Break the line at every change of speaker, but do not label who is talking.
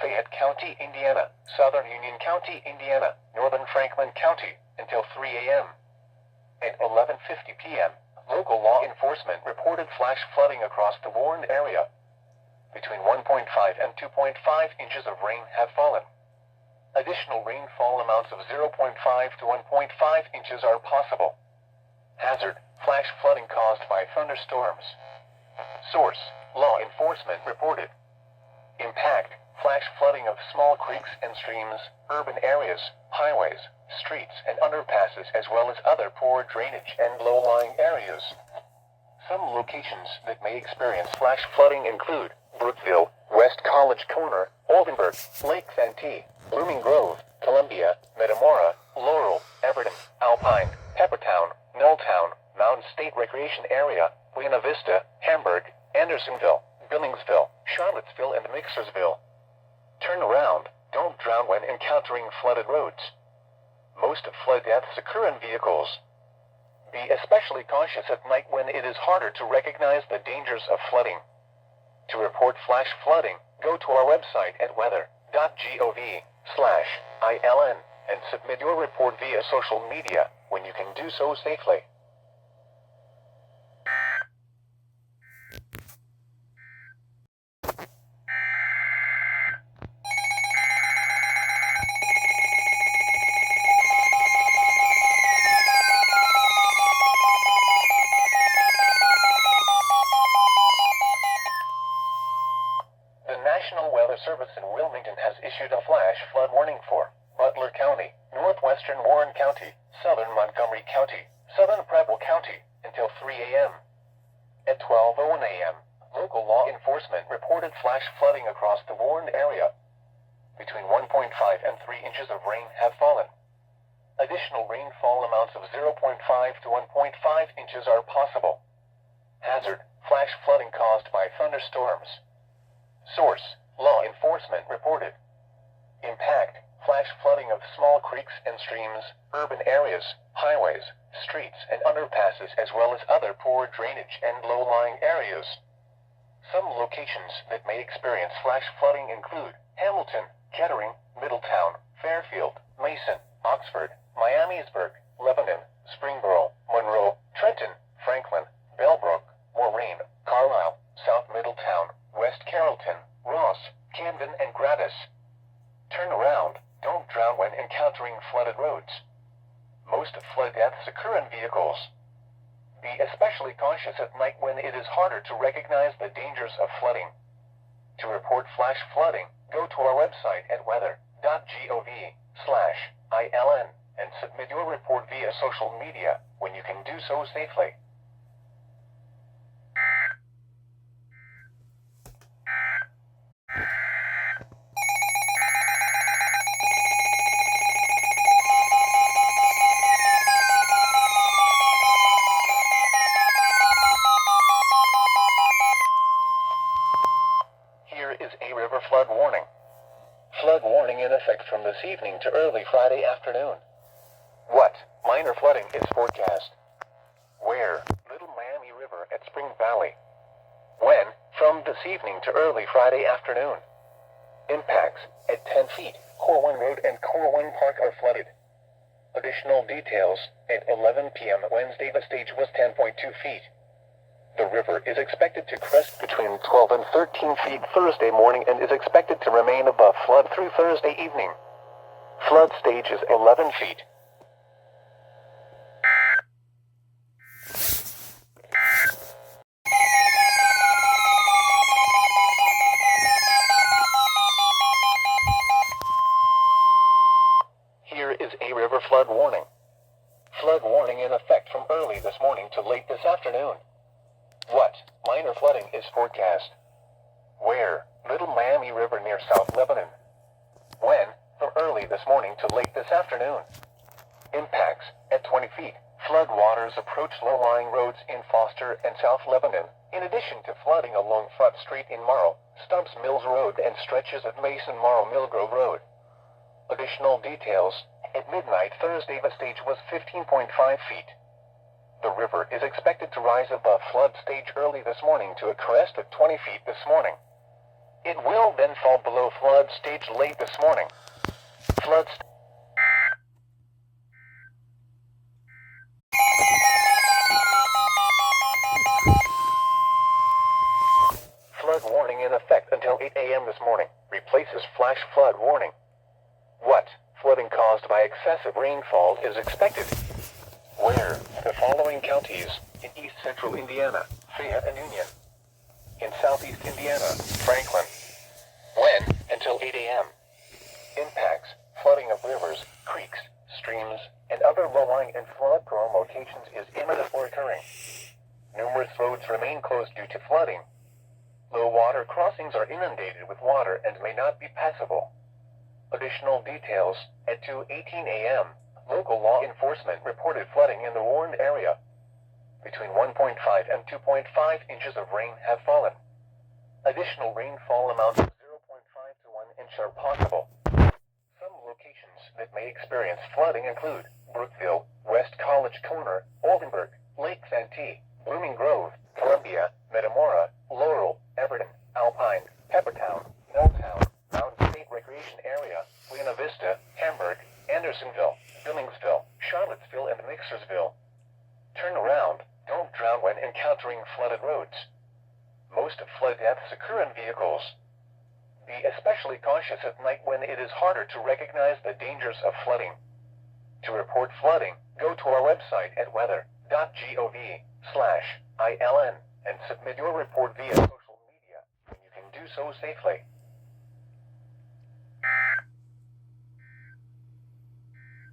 Fayette County, Indiana, southern Union County, Indiana, northern Franklin County, until 3 a.m. At 11:50 p.m., local law enforcement reported flash flooding across the warned area. Between 1.5 and 2.5 inches of rain have fallen. Additional rainfall amounts of 0.5 to 1.5 inches are possible. Hazard: flash flooding caused by thunderstorms. Source: law enforcement reported. Impact: flash flooding of small creeks and streams, urban areas, highways, streets and underpasses, as well as other poor drainage and low-lying areas. Some locations that may experience flash flooding include Brookville, West College Corner, Oldenburg, Lake Santee, Blooming Grove, Columbia, Metamora, Laurel, Everton, Alpine, Peppertown, Nulltown, Mountain State Recreation Area, Buena Vista, Hamburg, Andersonville, Billingsville, Charlottesville, and Mixersville. Turn around. Don't drown when encountering flooded roads. Most flood deaths occur in vehicles. Be especially cautious at night when it is harder to recognize the dangers of flooding. To report flash flooding, go to our website at weather.gov/ILN and submit your report via social media when you can do so safely. The National Weather Service in Wilmington has issued a flash flood warning for Butler County, northwestern Warren County, southern Montgomery County, southern Preble County, until 3 a.m. At 12:01 a.m., local law enforcement reported flash flooding across the warned area. Between 1.5 and 3 inches of rain have fallen. Additional rainfall amounts of 0.5 to 1.5 inches are possible. Hazard: flash flooding caused by thunderstorms. Source: law enforcement reported. Impact: flash flooding of small creeks and streams, urban areas, highways, streets and underpasses, as well as other poor drainage and low-lying areas. Some locations that may experience flash flooding include Hamilton, Kettering, Middletown, Fairfield, Mason, Oxford, Miamisburg, Lebanon, Springboro, Monroe, Trenton, Franklin, Bellbrook, Moraine, Carlisle, South Middletown, West Carrollton, Ross, Camden, and Gratis. Turn around. Don't drown when encountering flooded roads. Most flood deaths occur in vehicles. Be especially cautious at night when it is harder to recognize the dangers of flooding. To report flash flooding, go to our website at weather.gov/ILN and submit your report via social media when you can do so safely. Here is a river flood warning. Flood warning in effect from this evening to early Friday afternoon. What? Minor flooding is forecast. Where? Little Miami River at Spring Valley. When? From this evening to early Friday afternoon. Impacts: at 10 feet, Corwin Road and Corwin Park are flooded. Additional details: at 11 p.m. Wednesday the stage was 10.2 feet. The river is expected to crest between 12 and 13 feet Thursday morning and is expected to remain above flood through Thursday evening. Flood stage is 11 feet. Here is a river flood warning. Flood warning in effect from early this morning to late this afternoon. What? Minor flooding is forecast. Where? Little Miami River near South Lebanon. When? From early this morning to late this afternoon. Impacts: at 20 feet, flood waters approach low-lying roads in Foster and South Lebanon, in addition to flooding along Front Street in Morrow, Stubbs Mills Road, and stretches of Mason Morrow Millgrove Road. Additional details: at midnight Thursday the stage was 15.5 feet. The river is expected to rise above flood stage early this morning to a crest of 20 feet this morning. It will then fall below flood stage late this morning. Flood warning in effect until 8 a.m. this morning. Replaces flash flood warning. What? Flooding caused by excessive rainfall is expected. Where? The following counties: in east central Indiana, Fayette and Union. In southeast Indiana, Franklin. When? Until 8 a.m. Impacts: flooding of rivers, creeks, streams, and other low-lying and flood-prone locations is imminent or occurring. Numerous roads remain closed due to flooding. Low water crossings are inundated with water and may not be passable. Additional details: at 2:18 a.m., local law enforcement reported flooding in the warned area. Between 1.5 and 2.5 inches of rain have fallen. Additional rainfall amounts of 0.5 to 1 inch are possible. Some locations that may experience flooding include Brookville, West College Corner, Oldenburg, Lake Santee, Blooming Grove, Columbia, Metamora, Laurel, Everton, Alpine, Peppertown, Milltown, Mountain State Recreation Area, Buena Vista, Hamburg, Andersonville, Billingsville, Charlottesville, and Mixersville. Turn around. Don't drown when encountering flooded roads. Most flood deaths occur in vehicles. Be especially cautious at night when it is harder to recognize the dangers of flooding. To report flooding, go to our website at weather.gov/ILN and submit your report via social media. You can do so safely.